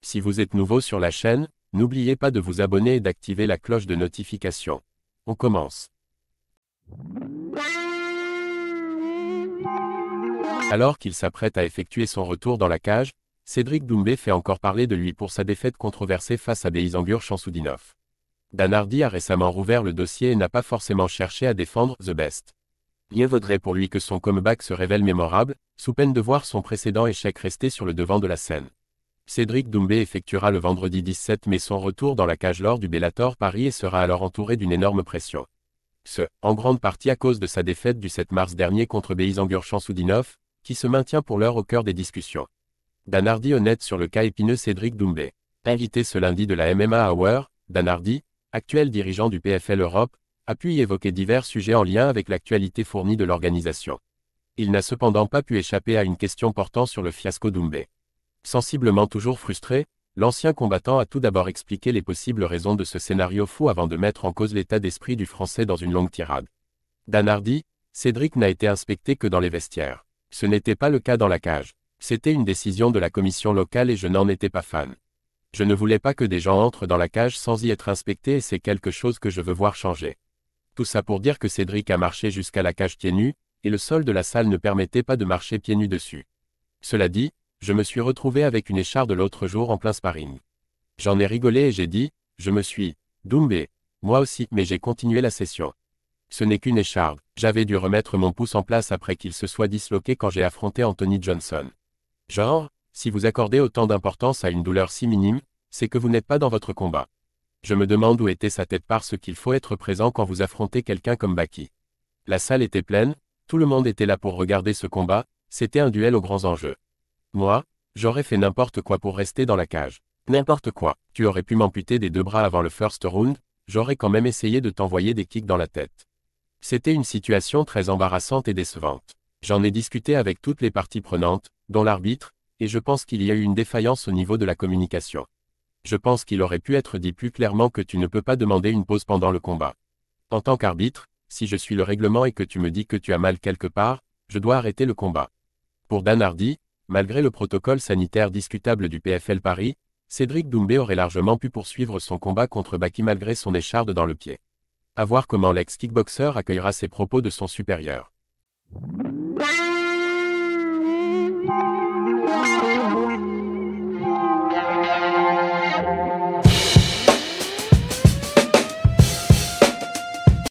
Si vous êtes nouveau sur la chaîne, n'oubliez pas de vous abonner et d'activer la cloche de notification. On commence. Alors qu'il s'apprête à effectuer son retour dans la cage, Cédric Doumbé fait encore parler de lui pour sa défaite controversée face à Beisangur Shamsudinov. Dan Hardy a récemment rouvert le dossier et n'a pas forcément cherché à défendre The Best. Mieux vaudrait pour lui que son comeback se révèle mémorable, sous peine de voir son précédent échec rester sur le devant de la scène. Cédric Doumbé effectuera le vendredi 17 mai son retour dans la cage lors du Bellator Paris et sera alors entouré d'une énorme pression. En grande partie à cause de sa défaite du 7 mars dernier contre Beisangur Shamsudinov, qui se maintient pour l'heure au cœur des discussions. Dan Hardy honnête sur le cas épineux Cédric Doumbé. Invité ce lundi de la MMA Hour, Dan Hardy, actuel dirigeant du PFL Europe, a pu y évoquer divers sujets en lien avec l'actualité fournie de l'organisation. Il n'a cependant pas pu échapper à une question portant sur le fiasco Doumbé. Sensiblement toujours frustré, l'ancien combattant a tout d'abord expliqué les possibles raisons de ce scénario fou avant de mettre en cause l'état d'esprit du Français dans une longue tirade. Dan Hardy, Cédric n'a été inspecté que dans les vestiaires. Ce n'était pas le cas dans la cage. C'était une décision de la commission locale et je n'en étais pas fan. Je ne voulais pas que des gens entrent dans la cage sans y être inspectés et c'est quelque chose que je veux voir changer. Tout ça pour dire que Cédric a marché jusqu'à la cage pieds nus, et le sol de la salle ne permettait pas de marcher pieds nus dessus. Cela dit, je me suis retrouvé avec une écharde l'autre jour en plein sparring. J'en ai rigolé et j'ai dit, je me suis, Doumbé, moi aussi, mais j'ai continué la session. Ce n'est qu'une écharde, j'avais dû remettre mon pouce en place après qu'il se soit disloqué quand j'ai affronté Anthony Johnson. Genre, si vous accordez autant d'importance à une douleur si minime, c'est que vous n'êtes pas dans votre combat. Je me demande où était sa tête parce qu'il faut être présent quand vous affrontez quelqu'un comme Baki. La salle était pleine, tout le monde était là pour regarder ce combat, c'était un duel aux grands enjeux. Moi, j'aurais fait n'importe quoi pour rester dans la cage. N'importe quoi. Tu aurais pu m'amputer des deux bras avant le first round, j'aurais quand même essayé de t'envoyer des kicks dans la tête. C'était une situation très embarrassante et décevante. J'en ai discuté avec toutes les parties prenantes, dont l'arbitre, et je pense qu'il y a eu une défaillance au niveau de la communication. Je pense qu'il aurait pu être dit plus clairement que tu ne peux pas demander une pause pendant le combat. En tant qu'arbitre, si je suis le règlement et que tu me dis que tu as mal quelque part, je dois arrêter le combat. Pour Dan Hardy, malgré le protocole sanitaire discutable du PFL Paris, Cédric Doumbé aurait largement pu poursuivre son combat contre Baki malgré son écharde dans le pied. À voir comment l'ex-kickboxer accueillera ces propos de son supérieur.